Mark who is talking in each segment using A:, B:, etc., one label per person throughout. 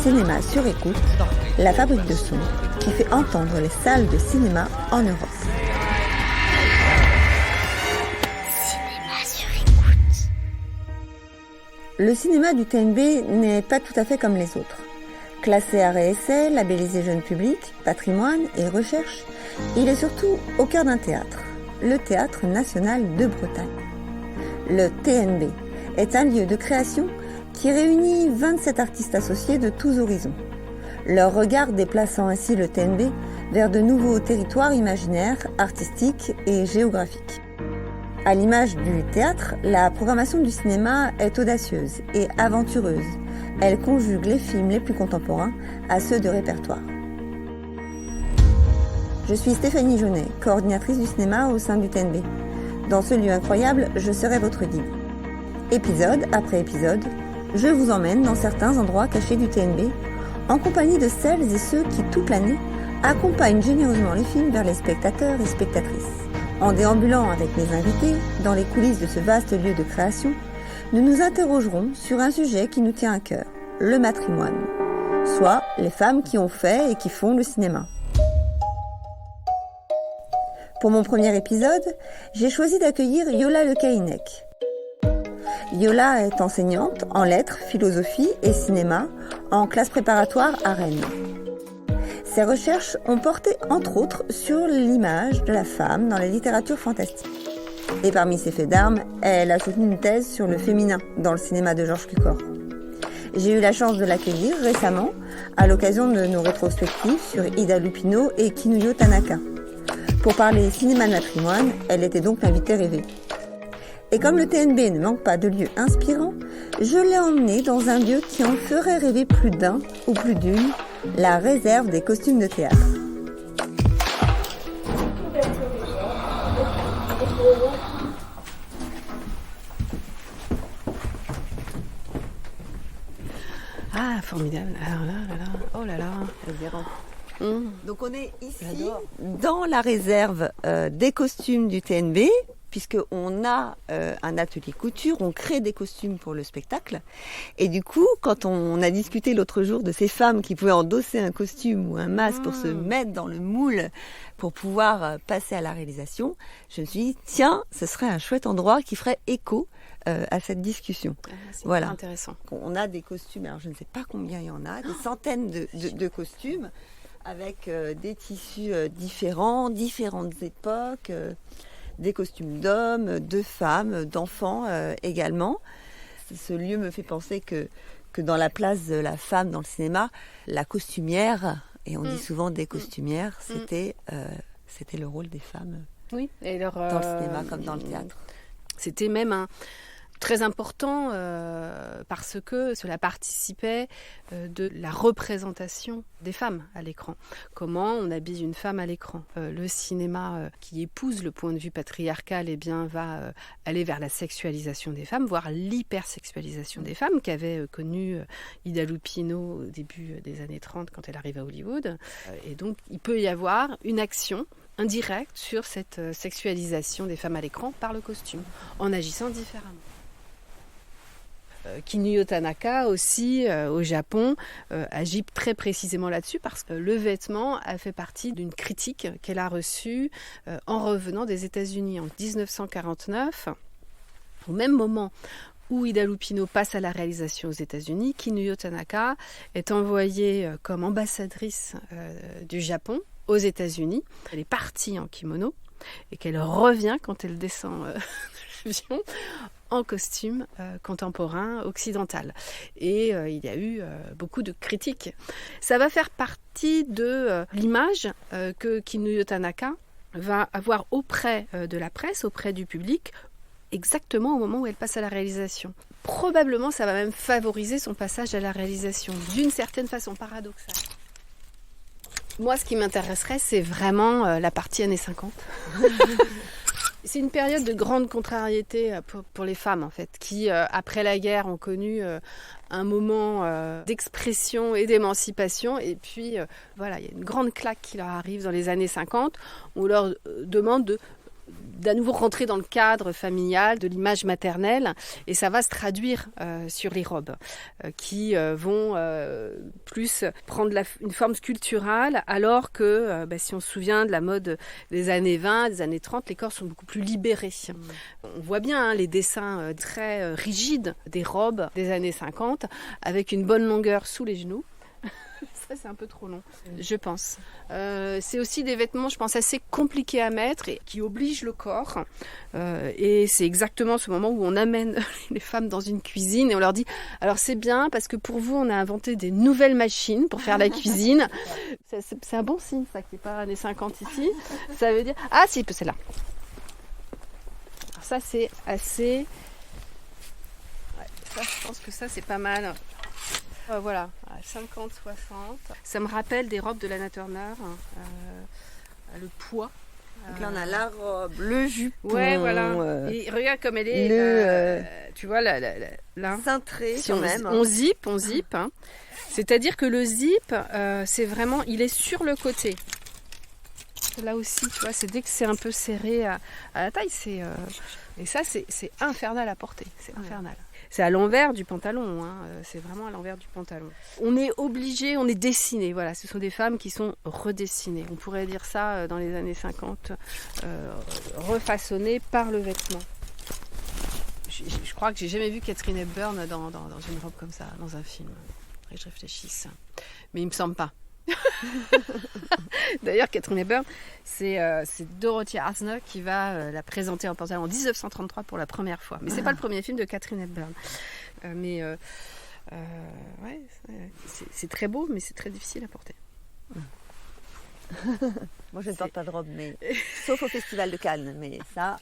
A: Cinéma sur écoute, la fabrique de sons qui fait entendre les salles de cinéma en Europe.
B: Cinéma sur écoute.
A: Le cinéma du TNB n'est pas tout à fait comme les autres. Classé art et essai, labellisé jeune public, patrimoine et recherche, il est surtout au cœur d'un théâtre, le Théâtre National de Bretagne. Le TNB est un lieu de création qui réunit 27 artistes associés de tous horizons. Leur regard déplaçant ainsi le TNB vers de nouveaux territoires imaginaires, artistiques et géographiques. À l'image du théâtre, la programmation du cinéma est audacieuse et aventureuse. Elle conjugue les films les plus contemporains à ceux de répertoire. Je suis Stéphanie Jaunet, coordinatrice du cinéma au sein du TNB. Dans ce lieu incroyable, je serai votre guide. Épisode après épisode, je vous emmène dans certains endroits cachés du TNB, en compagnie de celles et ceux qui, toute l'année, accompagnent généreusement les films vers les spectateurs et spectatrices. En déambulant avec mes invités dans les coulisses de ce vaste lieu de création, nous nous interrogerons sur un sujet qui nous tient à cœur, le matrimoine, soit les femmes qui ont fait et qui font le cinéma. Pour mon premier épisode, j'ai choisi d'accueillir Yola Lekainek. Yola est enseignante en lettres, philosophie et cinéma en classe préparatoire à Rennes. Ses recherches ont porté entre autres sur l'image de la femme dans la littérature fantastique. Et parmi ses faits d'armes, elle a soutenu une thèse sur le féminin dans le cinéma de Georges Cukor. J'ai eu la chance de l'accueillir récemment à l'occasion de nos rétrospectives sur Ida Lupino et Kinuyo Tanaka. Pour parler cinéma de matrimoine, elle était donc l'invitée rêvée. Et comme le TNB ne manque pas de lieux inspirants, je l'ai emmenée dans un lieu qui en ferait rêver plus d'un ou plus d'une, la réserve des costumes de théâtre.
C: Ah, formidable. Alors oh là là.
A: Donc on est ici dans la réserve des costumes du TNB, puisqu'on a un atelier couture, on crée des costumes pour le spectacle. Et du coup, quand on a discuté l'autre jour de ces femmes qui pouvaient endosser un costume ou un masque pour se mettre dans le moule, pour pouvoir passer à la réalisation, je me suis dit, tiens, ce serait un chouette endroit qui ferait écho à cette discussion.
C: C'est
A: voilà.
C: Intéressant.
A: On a des costumes, alors je ne sais pas combien il y en a, des centaines de costumes, avec des tissus différents, différentes époques, des costumes d'hommes, de femmes, d'enfants également. Ce lieu me fait penser que dans la place de la femme dans le cinéma, la costumière, et on dit souvent des costumières, c'était le rôle des femmes
C: oui, et leur,
A: dans le cinéma comme dans le théâtre.
C: C'était même très important parce que cela participait de la représentation des femmes à l'écran. Comment on habille une femme à l'écran. Le cinéma qui épouse le point de vue patriarcal va aller vers la sexualisation des femmes, voire l'hypersexualisation des femmes qu'avait connu Ida Lupino au début des années 30 quand elle arrive à Hollywood. Et donc il peut y avoir une action indirecte sur cette sexualisation des femmes à l'écran par le costume, en agissant différemment. Kinuyo Tanaka aussi au Japon agit très précisément là-dessus parce que le vêtement a fait partie d'une critique qu'elle a reçue en revenant des États-Unis en 1949, au même moment où Ida Lupino passe à la réalisation aux États-Unis. Kinuyo Tanaka est envoyée comme ambassadrice du Japon aux États-Unis. Elle est partie en kimono et qu'elle revient quand elle descend de l'avion en costume contemporain occidental. Et il y a eu beaucoup de critiques. Ça va faire partie de l'image que Kinuyo Tanaka va avoir auprès de la presse, auprès du public, exactement au moment où elle passe à la réalisation. Probablement, ça va même favoriser son passage à la réalisation, d'une certaine façon paradoxale. Moi, ce qui m'intéresserait, c'est vraiment la partie années 50. C'est une période de grande contrariété pour les femmes, en fait, qui, après la guerre, ont connu un moment d'expression et d'émancipation. Et puis, voilà, il y a une grande claque qui leur arrive dans les années 50. On leur demande d'à nouveau rentrer dans le cadre familial, de l'image maternelle, et ça va se traduire sur les robes, qui vont plus prendre une forme sculpturale, alors que si on se souvient de la mode des années 20, des années 30, les corps sont beaucoup plus libérés. On voit bien les dessins très rigides des robes des années 50, avec une bonne longueur sous les genoux. Ça, c'est un peu trop long, je pense. C'est aussi des vêtements, je pense, assez compliqués à mettre et qui obligent le corps. Et c'est exactement ce moment où on amène les femmes dans une cuisine et on leur dit « Alors, c'est bien parce que pour vous, on a inventé des nouvelles machines pour faire la cuisine. » C'est un bon signe, ça, qui n'est pas années 50 ici. Ça veut dire... Ah, si, c'est là. Alors ça, c'est assez... Ouais, ça, je pense que ça, c'est pas mal. Voilà, 50-60. Ça me rappelle des robes de Lana Turner, le poids.
A: Donc là, on a la robe, le jupon.
C: Ouais, voilà. Et regarde comme elle est, tu vois, là.
A: Cintré,
C: si
A: quand
C: on,
A: même.
C: On zip. Hein. C'est-à-dire que le zip, c'est vraiment, il est sur le côté. Là aussi, tu vois, c'est dès que c'est un peu serré à la taille, et ça, c'est infernal à porter. C'est infernal. C'est à l'envers du pantalon, hein. C'est vraiment à l'envers du pantalon. On est obligé, on est dessiné, voilà. Ce sont des femmes qui sont redessinées. On pourrait dire ça dans les années 50, refaçonnées par le vêtement. Je crois que j'ai jamais vu Katharine Hepburn dans une robe comme ça, dans un film. Faudrait que je réfléchisse. Mais il me semble pas. D'ailleurs, Katharine Hepburn, c'est Dorothy Arznock qui va la présenter en pantalon en 1933 pour la première fois. Mais c'est pas le premier film de Katharine Hepburn. Ouais, c'est très beau, mais c'est très difficile à porter.
A: Moi, je ne porte pas de robe, mais sauf au Festival de Cannes. Mais ça,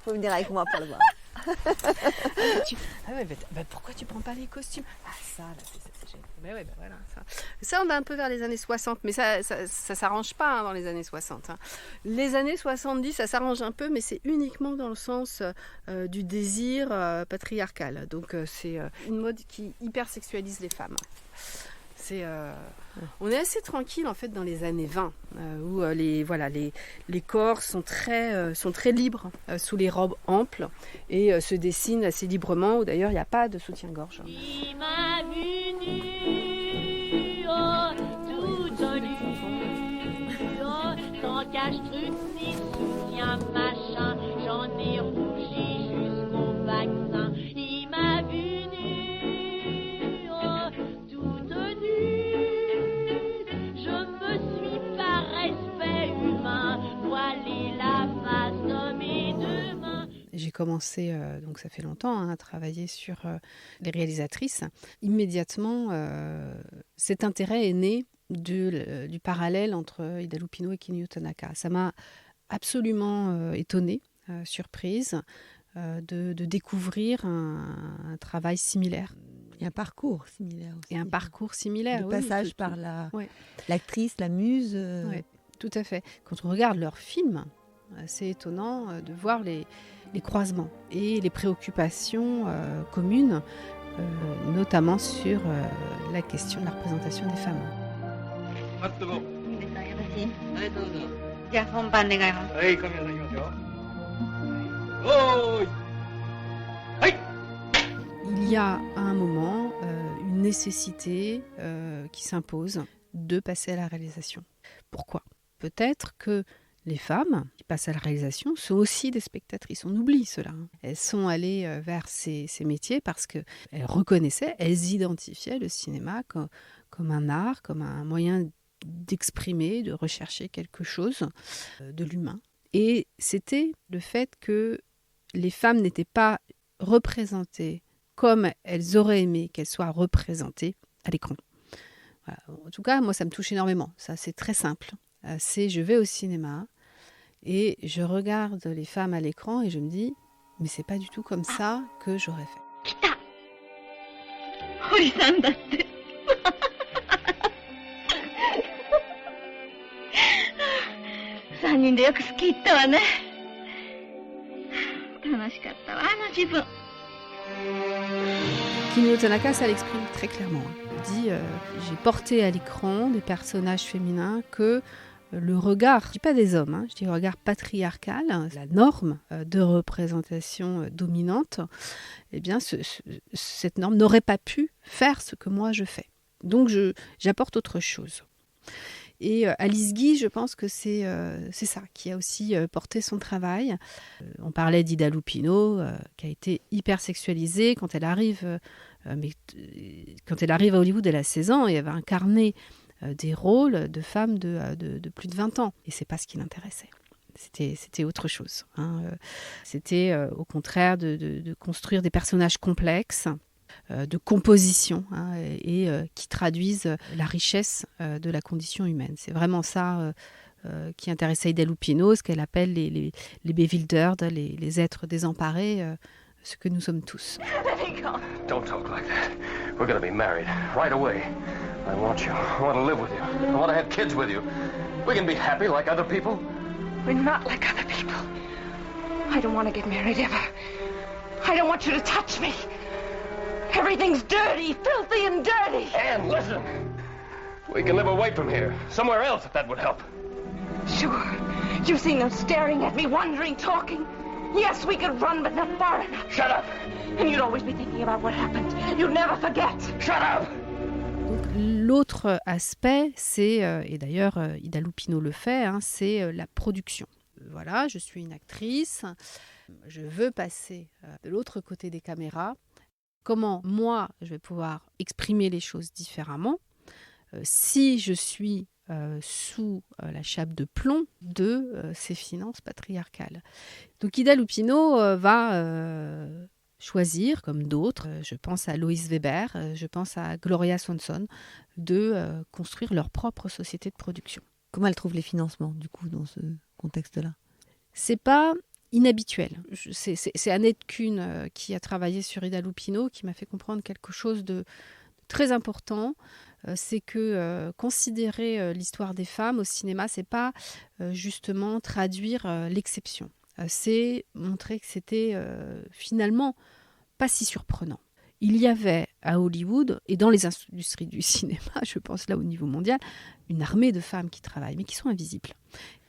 A: faut venir avec moi pour le voir.
C: Pourquoi tu prends pas les costumes? Ah, ça, là, c'est voilà, ça, on va un peu vers les années 60, mais ça s'arrange pas, hein, dans les années 60. Hein. Les années 70, ça s'arrange un peu, mais c'est uniquement dans le sens du désir patriarcal. Donc, c'est une mode qui hypersexualise les femmes. On est assez tranquille en fait dans les années 20 où les corps sont très libres sous les robes amples et se dessinent assez librement, où d'ailleurs il n'y a pas de soutien-gorge. Il m'a vu nu, tout nu, sans cache-truc ni soutien machin, j'en ai rougi jusqu'au vaccin. Il m'a vu nu, tout nu. J'ai commencé, donc ça fait longtemps, hein, à travailler sur les réalisatrices. Immédiatement, cet intérêt est né du parallèle entre Ida Lupino et Kinyo Tanaka. Ça m'a absolument étonnée, surprise, de découvrir un travail similaire.
A: Il y a un parcours similaire aussi.
C: Et un parcours similaire,
A: le passage par l'actrice, la muse.
C: Oui, tout à fait. Quand on regarde leurs films, c'est étonnant de voir les croisements et les préoccupations communes, notamment sur la question de la représentation des femmes. Il y a à un moment une nécessité qui s'impose de passer à la réalisation. Pourquoi ? Peut-être que les femmes qui passent à la réalisation sont aussi des spectatrices. On oublie cela. Elles sont allées vers ces métiers parce qu'elles reconnaissaient, elles identifiaient le cinéma comme un art, comme un moyen d'exprimer, de rechercher quelque chose de l'humain. Et c'était le fait que les femmes n'étaient pas représentées comme elles auraient aimé qu'elles soient représentées à l'écran. Voilà. En tout cas, moi, ça me touche énormément. Ça, c'est très simple. Je vais au cinéma et je regarde les femmes à l'écran et je me dis, mais c'est pas du tout comme ça que j'aurais fait. Kita! Hori-san datte.
B: 3人でよくスキー行ったわね。楽しかったわ、あの自分。
C: Kinyo Tanaka, ça l'exprime très clairement. Il dit j'ai porté à l'écran des personnages féminins que le regard, je ne dis pas des hommes, je dis le regard patriarcal, la norme de représentation dominante, eh bien cette norme n'aurait pas pu faire ce que moi je fais. Donc j'apporte autre chose. Et Alice Guy, je pense que c'est ça qui a aussi porté son travail. On parlait d'Ida Lupino, qui a été hyper sexualisée quand elle arrive à Hollywood, elle a 16 ans et elle va incarner des rôles de femmes de plus de 20 ans. Et c'est pas ce qui l'intéressait. C'était autre chose. C'était au contraire de construire des personnages complexes, de composition et qui traduisent la richesse de la condition humaine. C'est vraiment ça qui intéressait Ida Lupino, ce qu'elle appelle les bewildered, les êtres désemparés, ce que nous sommes tous.
D: Don't talk like that. We're going to be married right away. I want you. I want to live with you. I want to have kids with you. We can be happy like other people.
B: We're not like other people. I don't want to get married ever. I don't want you to touch me. Everything's dirty, filthy and dirty.
D: Anne, listen. We can live away from here. Somewhere else if that would help.
B: Sure. You've seen them staring at me, wondering, talking. Yes, we could run, but not far enough.
D: Shut up.
B: And you'd always be thinking about what happened. You'd never forget.
D: Shut up.
C: Donc, l'autre aspect, c'est, et d'ailleurs Ida Lupino le fait, c'est la production. Voilà, je suis une actrice, je veux passer de l'autre côté des caméras. Comment moi, je vais pouvoir exprimer les choses différemment si je suis sous la chape de plomb de ces finances patriarcales. Donc Ida Lupino va choisir, comme d'autres, je pense à Lois Weber, je pense à Gloria Swanson, de construire leur propre société de production.
A: Comment elle trouve les financements, du coup, dans ce contexte-là ?
C: C'est pas inhabituel. C'est Annette Kuhn qui a travaillé sur Ida Lupino qui m'a fait comprendre quelque chose de très important. C'est que considérer l'histoire des femmes au cinéma, c'est pas justement traduire l'exception. C'est montrer que c'était finalement pas si surprenant. Il y avait à Hollywood et dans les industries du cinéma, je pense là au niveau mondial, une armée de femmes qui travaillent, mais qui sont invisibles.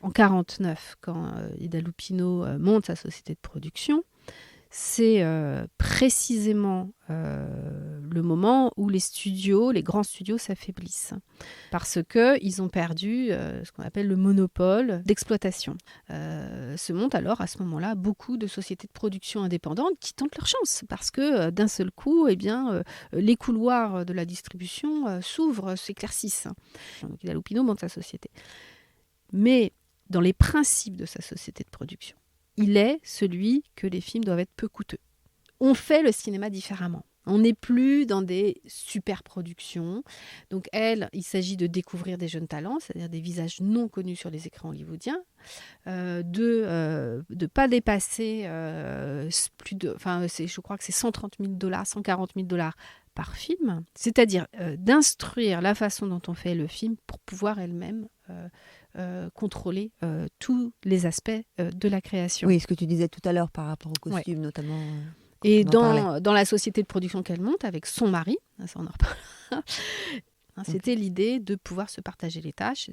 C: En 1949, quand Ida Lupino monte sa société de production, c'est précisément le moment où les grands studios s'affaiblissent parce qu'ils ont perdu ce qu'on appelle le monopole d'exploitation. Se montent alors à ce moment-là beaucoup de sociétés de production indépendantes qui tentent leur chance parce que d'un seul coup, les couloirs de la distribution s'ouvrent, s'éclaircissent. Donc Ida Lupino monte sa société. Mais dans les principes de sa société de production, il est celui que les films doivent être peu coûteux. On fait le cinéma différemment. On n'est plus dans des super productions. Donc il s'agit de découvrir des jeunes talents, c'est-à-dire des visages non connus sur les écrans hollywoodiens, de ne pas dépasser je crois que c'est $130,000, $140,000 par film. C'est-à-dire d'instruire la façon dont on fait le film pour pouvoir elle-même contrôler tous les aspects de la création.
A: Oui, ce que tu disais tout à l'heure par rapport aux costumes, notamment.
C: Et dans la société de production qu'elle monte avec son mari, ça on en reparlera, c'était l'idée de pouvoir se partager les tâches.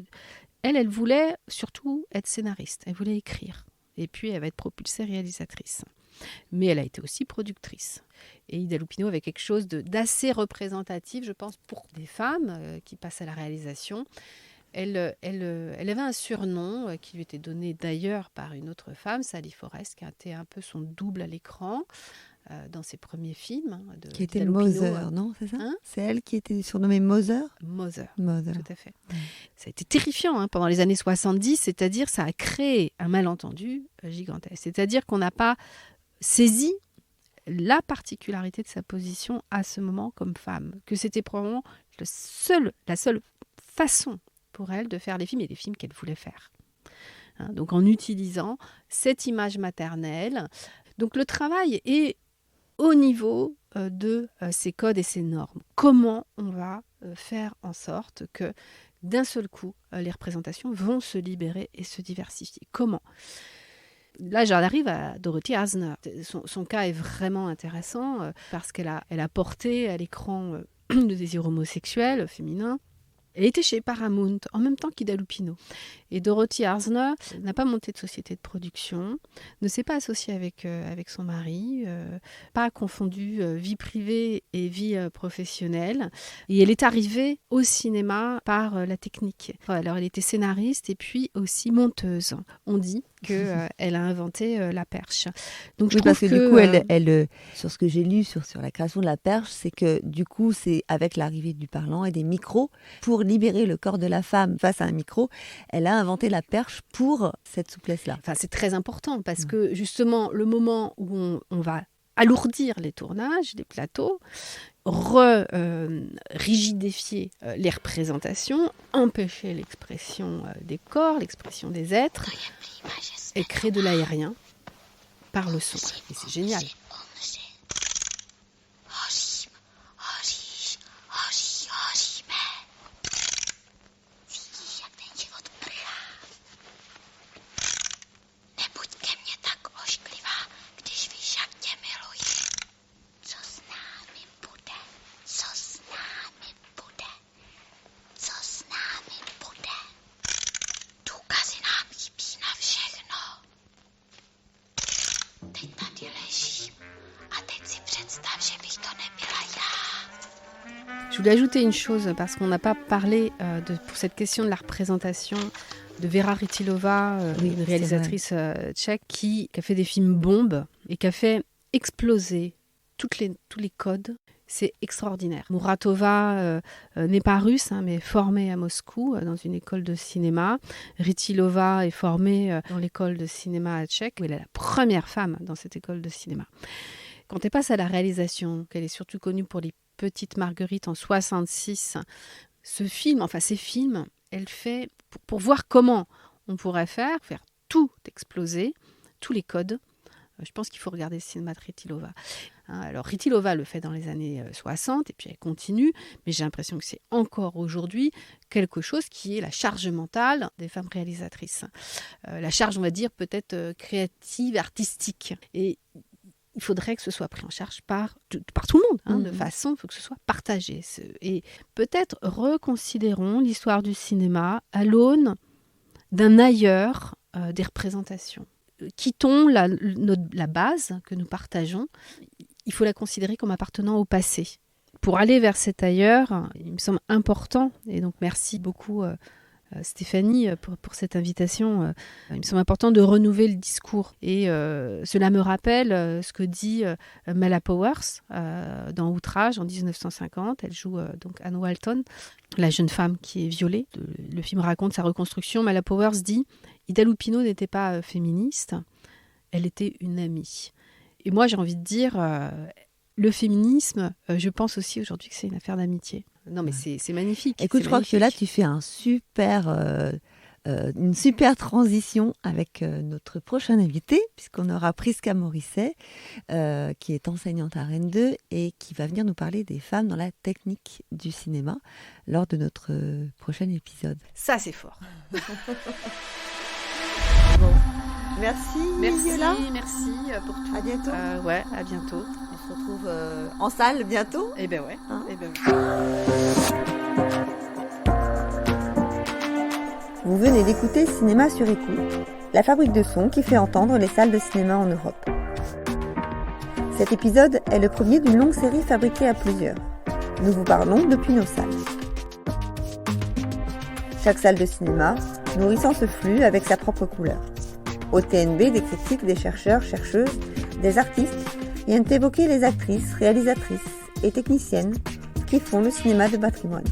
C: Elle voulait surtout être scénariste, elle voulait écrire. Et puis elle va être propulsée réalisatrice. Mais elle a été aussi productrice. Et Ida Lupino avait quelque chose d'assez représentatif, je pense, pour des femmes qui passent à la réalisation. Elle avait un surnom qui lui était donné d'ailleurs par une autre femme, Sally Forrest, qui a été un peu son double à l'écran dans ses premiers films.
A: Qui était Mother, non, c'est ça ? C'est elle qui était surnommée Mother ?
C: Mother, tout à fait.
A: Ouais.
C: Ça a été terrifiant pendant les années 70, c'est-à-dire ça a créé un malentendu gigantesque. C'est-à-dire qu'on n'a pas saisi la particularité de sa position à ce moment comme femme, que c'était probablement la seule façon pour elle de faire les films et les films qu'elle voulait faire. Donc en utilisant cette image maternelle. Donc le travail est au niveau de ces codes et ces normes. Comment on va faire en sorte que d'un seul coup, les représentations vont se libérer et se diversifier. Comment ? Là, j'en arrive à Dorothy Asner. Son cas est vraiment intéressant parce qu'elle a porté à l'écran le désir homosexuel féminin. Elle était chez Paramount en même temps qu'Ida Lupino. Et Dorothy Arzner n'a pas monté de société de production, ne s'est pas associée avec son mari, pas confondu vie privée et vie professionnelle. Et elle est arrivée au cinéma par la technique. Alors elle était scénariste et puis aussi monteuse. On dit qu'elle a inventé la perche. Donc je trouve
A: parce que du coup, elle, sur ce que j'ai lu sur la création de la perche, c'est que du coup, c'est avec l'arrivée du parlant et des micros, pour libérer le corps de la femme face à un micro, elle a inventé la perche pour cette souplesse-là.
C: Enfin, c'est très important parce que justement, le moment où on va alourdir les tournages, les plateaux, rigidifier les représentations, empêcher l'expression des corps, l'expression des êtres, et créer de l'aérien par le son. Et c'est génial. Je voulais ajouter une chose, parce qu'on n'a pas parlé pour cette question de la représentation de Vera Rytilova, une réalisatrice tchèque qui a fait des films bombes et qui a fait exploser tous les codes. C'est extraordinaire. Muratova n'est pas russe, mais formée à Moscou dans une école de cinéma. Rytilova est formée dans l'école de cinéma tchèque, où elle est la première femme dans cette école de cinéma. Quand elle passe à la réalisation, qu'elle est surtout connue pour les Petite Marguerite en 66, ces films, elle fait pour voir comment on pourrait faire tout exploser, tous les codes. Je pense qu'il faut regarder le cinéma de Rytilova. Alors Rytilova le fait dans les années 60 et puis elle continue, mais j'ai l'impression que c'est encore aujourd'hui quelque chose qui est la charge mentale des femmes réalisatrices. La charge, on va dire, peut-être créative, artistique. Et il faudrait que ce soit pris en charge par tout le monde, de façon, il faut que ce soit partagé. Et peut-être reconsidérons l'histoire du cinéma à l'aune d'un ailleurs des représentations. Quittons la base que nous partageons, il faut la considérer comme appartenant au passé. Pour aller vers cet ailleurs, il me semble important, et donc merci beaucoup Stéphanie pour cette invitation. Il me semble important de renouveler le discours. Et cela me rappelle ce que dit Mala Powers dans Outrage en 1950. Elle joue donc Anne Walton, la jeune femme qui est violée. Le film raconte sa reconstruction. Mala Powers dit « Ida Lupino n'était pas féministe, elle était une amie ». Et moi j'ai envie de dire, le féminisme, je pense aussi aujourd'hui que c'est une affaire d'amitié. Non, mais c'est magnifique.
A: Écoute, je crois que là, tu fais une super transition avec notre prochain invité, puisqu'on aura Prisca Morisset, qui est enseignante à Rennes 2 et qui va venir nous parler des femmes dans la technique du cinéma lors de notre prochain épisode.
C: Ça, c'est fort.
A: Bon. Merci Viola.
C: Merci pour tout.
A: À bientôt.
C: Ouais, à bientôt.
A: On se retrouve en salle bientôt.
C: Eh ben ouais.
A: Vous venez d'écouter Cinéma sur écoute, la fabrique de sons qui fait entendre les salles de cinéma en Europe. Cet épisode est le premier d'une longue série fabriquée à plusieurs. Nous vous parlons depuis nos salles. Chaque salle de cinéma nourrissant ce flux avec sa propre couleur. Au TNB, des critiques, des chercheurs, chercheuses, des artistes viennent évoquer les actrices, réalisatrices et techniciennes qui font le cinéma de patrimoine.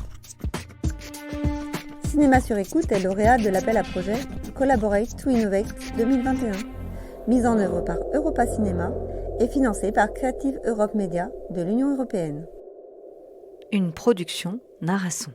A: Cinéma sur écoute est lauréat de l'appel à projet Collaborate to Innovate 2021, mise en œuvre par Europa Cinéma et financée par Creative Europe Media de l'Union européenne.
E: Une production Narasson.